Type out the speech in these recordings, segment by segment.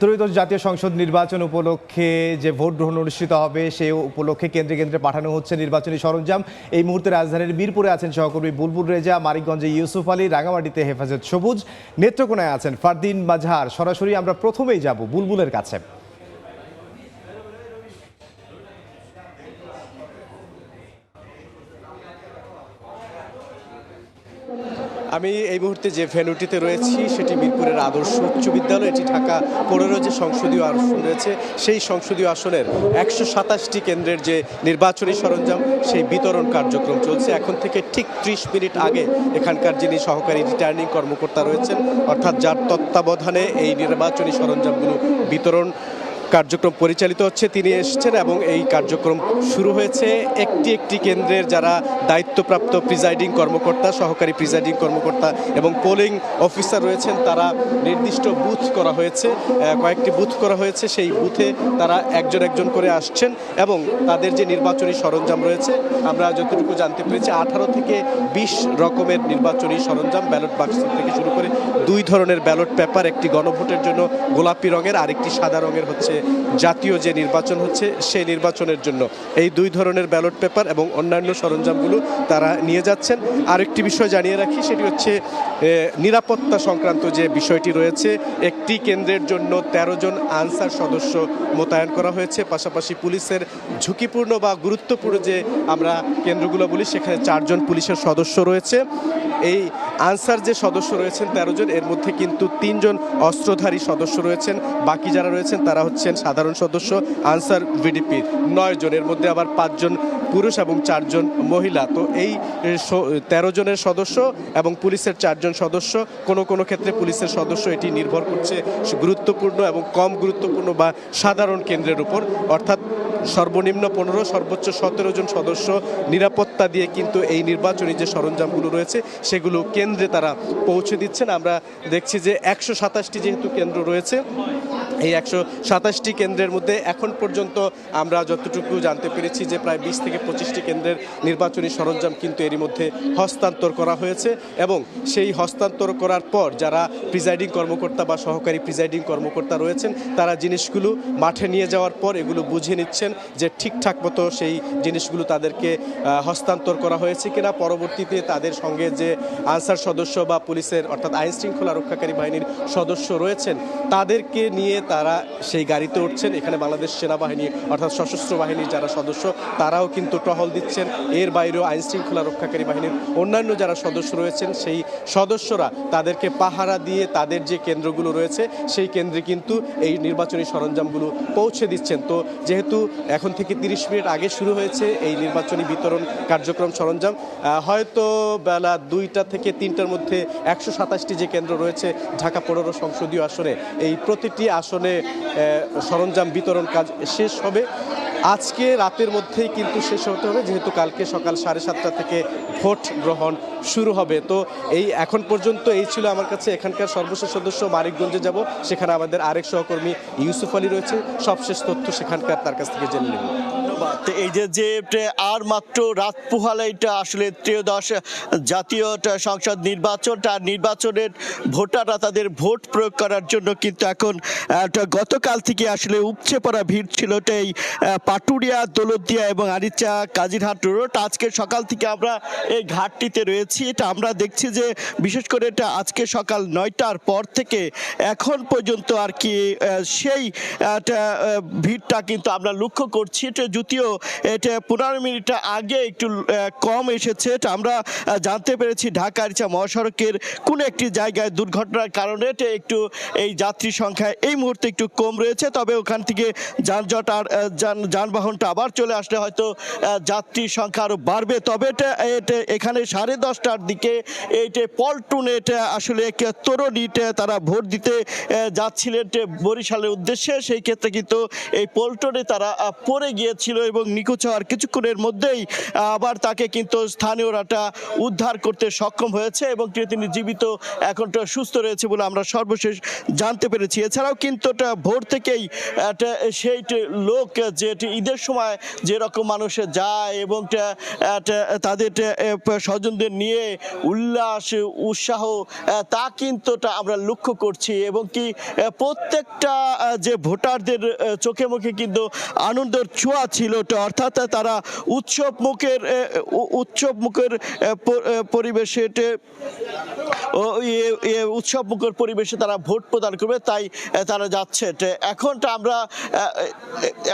ত্রয়োদশ জাতীয় সংসদ নির্বাচন উপলক্ষে যে ভোট গ্রহণ অনুষ্ঠিত হবে সেই উপলক্ষে কেন্দ্রে কেন্দ্রে পাঠানো হচ্ছে নির্বাচনী সরঞ্জাম। এই মুহূর্তে রাজধানীর মিরপুরে আছেন সহকর্মী বুলবুল রেজা, মানিকগঞ্জে ইউসুফ আলী, রাঙামাটিতে হেফাজত সবুজ, নেত্রকোনায় আছেন ফারদিন মাজহার। সরাসরি আমরা প্রথমেই যাব বুলবুলের কাছে। আমি এই মুহূর্তে যে ভেন্যুটিতে রয়েছি সেটি মিরপুরের আদর্শ উচ্চ বিদ্যালয়। এটি ঢাকা 15 যে সংসদীয় আসন রয়েছে সেই সংসদীয় আসনের 127টি কেন্দ্রের যে নির্বাচনী সরঞ্জাম সেই বিতরণ কার্যক্রম চলছে। এখন থেকে ঠিক 30 মিনিট আগে এখানকার যিনি সহকারী রিটার্নিং কর্মকর্তা রয়েছেন, অর্থাৎ যার তত্ত্বাবধানে এই নির্বাচনী সরঞ্জামগুলো বিতরণ কার্যক্রম পরিচালিত হচ্ছে, তিনি এসেছেন এবং এই কার্যক্রম শুরু হয়েছে। একটি একটি কেন্দ্রের যারা দায়িত্বপ্রাপ্ত প্রিজাইডিং কর্মকর্তা, সহকারী প্রিজাইডিং কর্মকর্তা এবং পোলিং অফিসার রয়েছেন, তারা নির্দিষ্ট বুথ করা হয়েছে, কয়েকটি বুথ করা হয়েছে। সেই বুথে তারা একজন একজন করে আসছেন এবং তাদের যে নির্বাচনী সরঞ্জাম রয়েছে, আমরা যতটুকু জানতে পেরেছি 18 থেকে 20 রকমের নির্বাচনী সরঞ্জাম, ব্যালট বাক্স থেকে শুরু করে 2 ধরনের ব্যালট পেপার, একটি গণভোটের জন্য গোলাপি রঙের, আরেকটি সাদা রঙের হচ্ছে জাতীয় যে নির্বাচন হচ্ছে সেই নির্বাচনের জন্য। এই 2 ধরনের ব্যালট পেপার এবং অন্যান্য সরঞ্জামগুলো তারা নিয়ে যাচ্ছেন। আরেকটি বিষয় জানিয়ে রাখি, সেটি হচ্ছে নিরাপত্তা সংক্রান্ত যে বিষয়টি রয়েছে। একটি কেন্দ্রের জন্য 13 জন আনসার সদস্য মোতায়েন করা হয়েছে। পাশাপাশি পুলিশের ঝুঁকিপূর্ণ বা গুরুত্বপূর্ণ যে আমরা কেন্দ্রগুলো বলি সেখানে 4 জন পুলিশের সদস্য রয়েছে। এই আনসার যে সদস্য রয়েছেন 13 জন, এর মধ্যে কিন্তু 3 জন অস্ত্রধারী সদস্য রয়েছেন। বাকি যারা রয়েছেন তারা হচ্ছেন সাধারণ সদস্য। আনসার ভিডিপির 9 জন, এর মধ্যে আবার 5 জন পুরুষ এবং 4 জন মহিলা। তো এই 13 জনের সদস্য এবং পুলিশের 4 জন সদস্য, কোনো ক্ষেত্রে পুলিশের সদস্য, এটি নির্ভর করছে গুরুত্বপূর্ণ এবং কম গুরুত্বপূর্ণ বা সাধারণ কেন্দ্রের উপর। অর্থাৎ সর্বনিম্ন 15, সর্বোচ্চ 17 জন সদস্য নিরাপত্তা দিয়ে কিন্তু এই নির্বাচনী যে সরঞ্জামগুলো রয়েছে সেগুলো কেন্দ্রে তারা পৌঁছে দিচ্ছেন। আমরা দেখছি যে 127টি যেহেতু কেন্দ্র রয়েছে, এই 127টি কেন্দ্রের মধ্যে এখন পর্যন্ত আমরা যতটুকু জানতে পেরেছি যে প্রায় 20 থেকে 25টি কেন্দ্রের নির্বাচনী সরঞ্জাম কিন্তু এরই মধ্যে হস্তান্তর করা হয়েছে। এবং সেই হস্তান্তর করার পর যারা প্রিজাইডিং কর্মকর্তা বা সহকারী প্রিজাইডিং কর্মকর্তা রয়েছেন, তারা জিনিসগুলো মাঠে নিয়ে যাওয়ার পর এগুলো বুঝে নিচ্ছেন যে ঠিকঠাক মতো সেই জিনিসগুলো তাদেরকে হস্তান্তর করা হয়েছে কিনা। পরবর্তীতে তাদের সঙ্গে যে আনসার সদস্য বা পুলিশের অর্থাৎ আইন শৃঙ্খলা রক্ষাকারী বাহিনীর সদস্য রয়েছেন তাদেরকে নিয়ে তারা সেই গাড়িতে উঠছেন। এখানে বাংলাদেশ সেনাবাহিনী অর্থাৎ সশস্ত্র বাহিনীর যারা সদস্য তারাও কিন্তু টহল দিচ্ছেন। এর বাইরেও আইন শৃঙ্খলা রক্ষাকারী বাহিনীর অন্যান্য যারা সদস্য রয়েছেন সেই সদস্যরা তাদেরকে পাহারা দিয়ে তাদের যে কেন্দ্রগুলো রয়েছে সেই কেন্দ্রে কিন্তু এই নির্বাচনী সরঞ্জামগুলো পৌঁছে দিচ্ছেন। তো যেহেতু এখন থেকে 30 মিনিট আগে শুরু হয়েছে এই নির্বাচনী বিতরণ কার্যক্রম সরঞ্জাম, হয়তো বেলা 2টা থেকে 3টার মধ্যে 127টি যে কেন্দ্র রয়েছে ঢাকা 15 সংসদীয় আসনে, এই প্রতিটি আসনে সরঞ্জাম বিতরণ কাজ শেষ হবে। আজকে রাতের মধ্যেই কিন্তু শেষ হতে হবে, যেহেতু কালকে সকাল 7:30টা থেকে ভোট গ্রহণ শুরু হবে। তো এই এখন পর্যন্ত এই ছিল আমার কাছে এখানকার সর্বশেষ সদস্য। মানিকগঞ্জে যাব, সেখানে আমাদের আরেক সহকর্মী ইউসুফ আলী রয়েছে, সবশেষ তথ্য সেখানকার তার কাছ থেকে জেনে নেব। এই যে আর মাত্র রাত পোহালে এটা আসলে ত্রয়োদশ জাতীয় সংসদ নির্বাচনের ভোটাররা তাদের ভোট প্রয়োগ করার জন্য কিন্তু এখন গতকাল থেকে আসলে উপচে পড়া ভিড় ছিল এই পাটুরিয়া, দৌলতদিয়া এবং আরিচা কাজিরহাট রোড। আজকে সকাল থেকে আমরা এই ঘাটটিতে রয়েছি। এটা আমরা দেখছি যে বিশেষ করে এটা আজকে সকাল 9টার পর থেকে এখন পর্যন্ত আর কি সেই ভিড়টা কিন্তু আমরা লক্ষ্য করছি। এটা যদিও এটা 15 মিনিট আগে একটু কম এসেছে। এটা আমরা জানতে পেরেছি ঢাকা আরিচা মহাসড়কের কোন একটি জায়গায় দুর্ঘটনার কারণে এটা একটু এই যাত্রী সংখ্যা এই মুহূর্তে একটু কম রয়েছে। তবে ওখান থেকে যানজট আর যানবাহনটা আবার চলে আসলে হয়তো যাত্রীর সংখ্যা আরো বাড়বে। তবে এটা এখানে 10:30টার দিকে এইটা পল্টনে এটা আসলে তরুণী তারা ভোট দিতে যাচ্ছিলেন বরিশালের উদ্দেশ্যে। সেই ক্ষেত্রে কিন্তু এই পল্টনে তারা পড়ে গিয়েছিল এবং নিখোঁজ হওয়ার কিছুক্ষণের মধ্যেই আবার তাকে কিন্তু স্থানীয়রা উদ্ধার করতে সক্ষম হয়েছে এবং তিনি জীবিত এখন সুস্থ রয়েছে বলে আমরা সর্বশেষ জানতে পেরেছি। এছাড়াও কিন্তু ভোর থেকেই সেই লোক যেটি ঈদের সময় যেরকম মানুষ যায় এবং তাদের স্বজনদের নিয়ে উল্লাস উৎসাহ তা কিন্তু আমরা লক্ষ্য করছি এবং কি প্রত্যেকটা যে ভোটারদের চোখে মুখে কিন্তু আনন্দের ছোঁয়া ছিল, অর্থাৎ তারা উৎসব মুখের পরিবেশে উৎসব মুখর পরিবেশে তারা ভোট প্রদান করবে, তাই তারা যাচ্ছে। এখনটা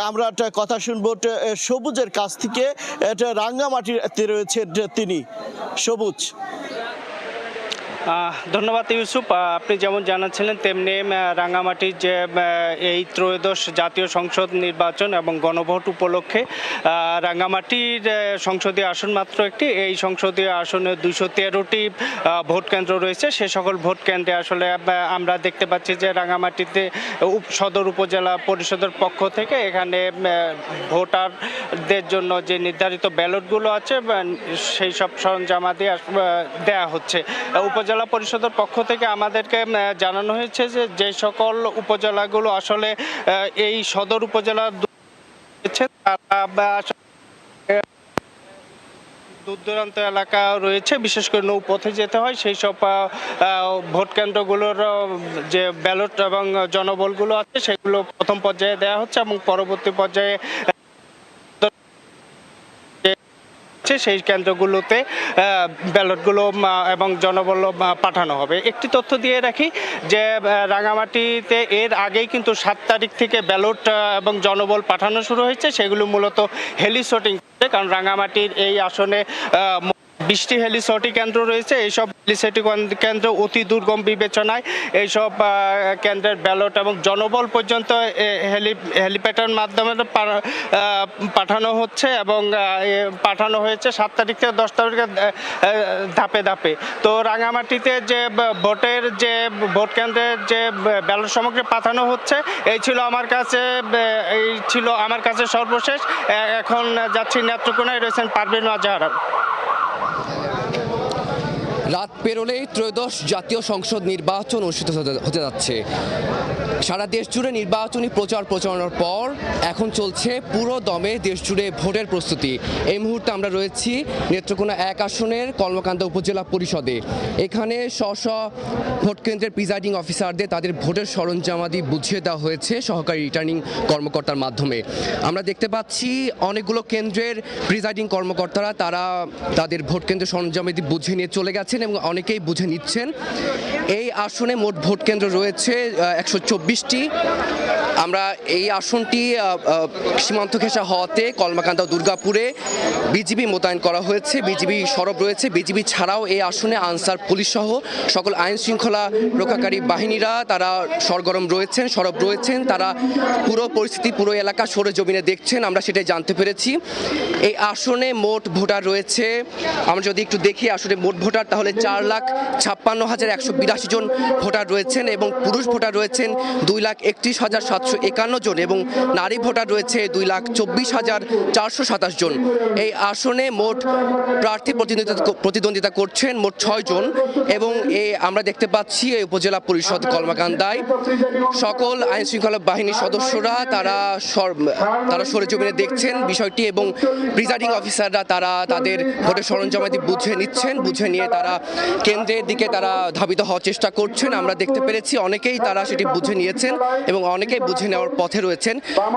আমরা একটা কথা শুনবো সবুজের কাছ থেকে। রাঙ্গামাটিতে রয়েছে তিনি। সবুজ, ধন্যবাদ ইউসুফ। আপনি যেমন জানাচ্ছিলেন তেমনি রাঙ্গামাটির যে এই ত্রয়োদশ জাতীয় সংসদ নির্বাচন এবং গণভোট উপলক্ষে রাঙ্গামাটির সংসদীয় আসন মাত্র একটি। এই সংসদীয় আসনে 213টি ভোট কেন্দ্র রয়েছে। সে সকল ভোট কেন্দ্রে আসলে আমরা দেখতে পাচ্ছি যে রাঙ্গামাটিতে সদর উপজেলা পরিষদের পক্ষ থেকে এখানে ভোটারদের জন্য যে নির্ধারিত ব্যালটগুলো আছে সেই সব সরঞ্জামাদি দেয়া হচ্ছে। উপজেলা পরিষদের পক্ষ থেকে আমাদেরকে জানানো হয়েছে যে যে সকল উপজেলাগুলো আসলে এই সদর উপজেলা দূর দূরান্ত এলাকা রয়েছে, বিশেষ করে নৌপথে যেতে হয়, সেই সব ভোট কেন্দ্রগুলোর যে ব্যালট এবং জনবলগুলো আছে সেগুলো প্রথম পর্যায়ে দেওয়া হচ্ছে এবং পরবর্তী পর্যায়ে সেই কেন্দ্রগুলোতে ব্যালটগুলো এবং জনবল পাঠানো হবে। একটি তথ্য দিয়ে রাখি যে রাঙ্গামাটিতে এর আগেই কিন্তু 7 তারিখ থেকে ব্যালট এবং জনবল পাঠানো শুরু হয়েছে। সেগুলো মূলত হেলিসর্টিং, কারণ রাঙ্গামাটির এই আসনে 20টি হেলিসর্টি কেন্দ্র রয়েছে। এইসব হেলিসর্টি কেন্দ্র অতি দুর্গম বিবেচনায় এইসব কেন্দ্রের ব্যালট এবং জনবল পর্যন্ত হেলিপ্যাডের মাধ্যমে পাঠানো হচ্ছে এবং পাঠানো হয়েছে 7 তারিখ থেকে 10 তারিখে ধাপে ধাপে। তো রাঙ্গামাটিতে যে ভোট কেন্দ্রের যে ব্যালট সামগ্রী পাঠানো হচ্ছে এই ছিল আমার কাছে সর্বশেষ। এখন যাচ্ছি নেত্রকোনায়, রয়েছেন পারভীন মাজহার। রাত পেরোলেই ত্রয়োদশ জাতীয় সংসদ নির্বাচন অনুষ্ঠিত হতে যাচ্ছে। সারা দেশ জুড়ে নির্বাচনী প্রচারণার পর এখন চলছে পুরো দমে দেশ জুড়ে ভোটের প্রস্তুতি। এই মুহূর্তে আমরা রয়েছি নেত্রকোনা 1 আসনের কলমাকান্দা উপজেলা পরিষদে। এখানে স্ব ভোট কেন্দ্রের প্রিজাইডিং অফিসারদের তাদের ভোটের সরঞ্জামাদি বুঝিয়ে দেওয়া হয়েছে সহকারী রিটার্নিং কর্মকর্তার মাধ্যমে। আমরা দেখতে পাচ্ছি অনেকগুলো কেন্দ্রের প্রিজাইডিং কর্মকর্তারা তারা তাদের ভোট কেন্দ্রের সরঞ্জামাদি বুঝিয়ে নিয়ে চলে গেছেন এবং অনেকেই বুঝে নিচ্ছেন। এই আসনে মোট ভোট কেন্দ্র রয়েছে 124টি। আমরা এই আসনটি সীমান্ত ঘেঁষা হওয়াতে কলমাকান্দা দুর্গাপুরে বিজিবি মোতায়েন করা হয়েছে, বিজিবি সরব রয়েছে। বিজিবি ছাড়াও এই আসনে আনসার পুলিশ সহ সকল আইন শৃঙ্খলা রক্ষাকারী বাহিনীরা তারা সরব রয়েছেন। তারা পুরো পরিস্থিতি, পুরো এলাকা সরেজমিনে দেখছেন, আমরা সেটাই জানতে পেরেছি। এই আসনে মোট ভোটার রয়েছে, আমরা যদি একটু দেখি আসলে মোট ভোটার, তাহলে 4,56,182 জন ভোটার রয়েছেন এবং পুরুষ ভোটার রয়েছেন 2,31,751 জন এবং নারী ভোটার রয়েছে 2,24,427 জন। এই আসনে মোট প্রার্থী প্রতিদ্বন্দ্বিতা করছেন মোট 6 জন এবং আমরা দেখতে পাচ্ছি এই উপজেলা পরিষদ কলমাকান্দায় সকল আইন শৃঙ্খলা বাহিনীর সদস্যরা তারা সরেজমিনে দেখছেন বিষয়টি এবং প্রিজাইডিং অফিসাররা তারা তাদের ভোটের সরঞ্জামাদি বুঝে নিয়ে তারা কেন্দ্রের দিকে তারা ধাবিত হওয়ার চেষ্টা করছেন। আমরা দেখতে পেরেছি অনেকেই তারা সেটি বুঝে নিয়েছেন এবং অনেকেই বুঝে নেওয়ার পথে রয়েছেন।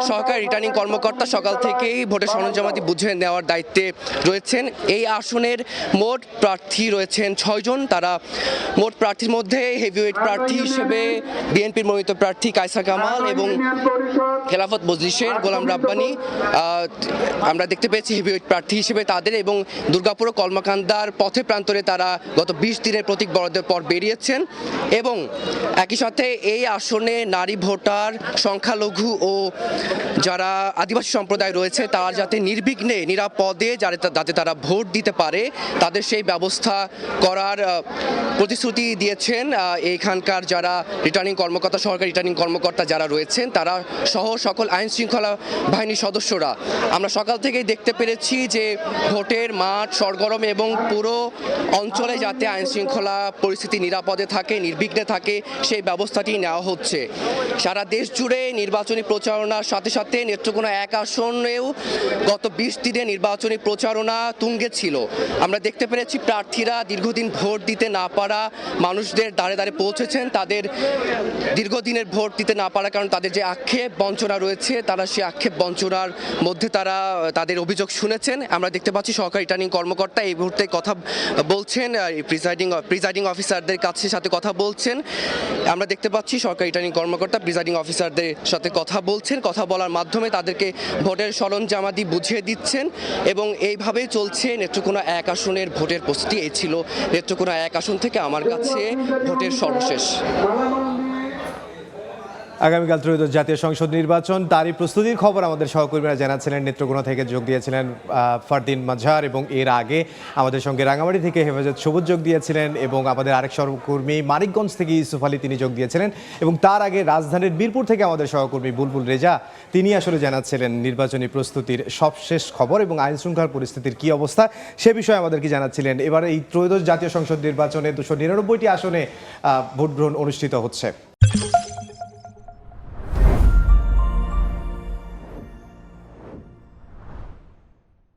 সহকারী রিটার্নিং কর্মকর্তা সকাল থেকেই ভোটের সরঞ্জামাদি বুঝে নেওয়ার দায়িত্বে রয়েছেন। এই আসনের মোট প্রার্থী রয়েছেন 6 জন। তারা মোট প্রার্থীর মধ্যে হেভিওয়েট প্রার্থী হিসেবে বিএনপির মনোনীত প্রার্থী কায়সার কামাল এবং খেলাফত মজলিসের গোলাম রাব্বানী আমরা দেখতে পেয়েছি হেভিওয়েট প্রার্থী হিসেবে তাদের, এবং দুর্গাপুর ও কলমাকান্দার পথে প্রান্তরে তারা গত 20 দিনের প্রতীক বরাদ্দের পর বেরিয়েছেন এবং একই সাথে এই আসনে নারী ভোটার, সংখ্যালঘু ও যারা আদিবাসী সম্প্রদায় রয়েছে তারা যাতে নির্বিঘ্নে নিরাপদে যাতে তারা ভোট দিতে পারে তাদের সেই ব্যবস্থা করার প্রতিশ্রুতি দিয়েছেন এইখানকার যারা রিটার্নিং কর্মকর্তা, সরকারি রিটার্নিং কর্মকর্তা যারা রয়েছেন তারা সহ সকল আইন শৃঙ্খলা বাহিনীর সদস্যরা। আমরা সকাল থেকেই দেখতে পেরেছি যে ভোটের মাঠ সরগরম এবং পুরো অঞ্চলে এলাকায় যাতে আইন শৃঙ্খলা পরিস্থিতি নিরাপদে থাকে, নির্বিঘ্নে থাকে, সেই ব্যবস্থাটি নেওয়া হচ্ছে। সারা দেশ জুড়ে নির্বাচনী প্রচারণার সাথে সাথে নেত্রকোনা 1 আসনেও গত 20 দিনে নির্বাচনী প্রচারণা তুঙ্গে ছিল। আমরা দেখতে পেরেছি প্রার্থীরা দীর্ঘদিন ভোট দিতে না পারা মানুষদের দ্বারে দ্বারে পৌঁছেছেন, তাদের দীর্ঘদিনের ভোট দিতে না পারার কারণ তাদের যে আক্ষেপ বঞ্চনা রয়েছে, তারা সেই আক্ষেপ বঞ্চনার মধ্যে তারা তাদের অভিযোগ শুনেছেন। আমরা দেখতে পাচ্ছি সহকারী রিটার্নিং কর্মকর্তা এই মুহূর্তে কথা বলছেন, প্রিজাইডিং অফিসারদের কাছে সাথে কথা বলছেন। আমরা দেখতে পাচ্ছি সরকারি রিটার্নিং কর্মকর্তা প্রিজাইডিং অফিসারদের সাথে কথা বলছেন, কথা বলার মাধ্যমে তাদেরকে ভোটের সরঞ্জামাদি বুঝিয়ে দিচ্ছেন এবং এইভাবেই চলছে নেত্রকোনা 1 আসনের ভোটের প্রস্তুতি। এই ছিল নেত্রকোনা 1 আসন থেকে আমার কাছে ভোটের সর্বশেষ। আগামীকাল ত্রয়োদশ জাতীয় সংসদ নির্বাচন, তারই প্রস্তুতির খবর আমাদের সহকর্মীরা জানাচ্ছিলেন। নেত্রকোনা থেকে যোগ দিয়েছিলেন ফারদিন মাঝার এবং এর আগে আমাদের সঙ্গে রাঙামাটি থেকে হেফাজত সবুজ যোগ দিয়েছিলেন এবং আমাদের আরেক সহকর্মী মানিকগঞ্জ থেকে ইউসুফ আলী তিনি যোগ দিয়েছিলেন এবং তার আগে রাজধানীর বীরপুর থেকে আমাদের সহকর্মী বুলবুল রেজা তিনি আসলে জানাচ্ছিলেন নির্বাচনী প্রস্তুতির সবশেষ খবর এবং আইন শৃঙ্খলা পরিস্থিতির কী অবস্থা সে বিষয়ে আমাদেরকে জানাচ্ছিলেন। এবার এই ত্রয়োদশ জাতীয় সংসদ নির্বাচনে 299টি আসনে ভোট গ্রহণ অনুষ্ঠিত হচ্ছে।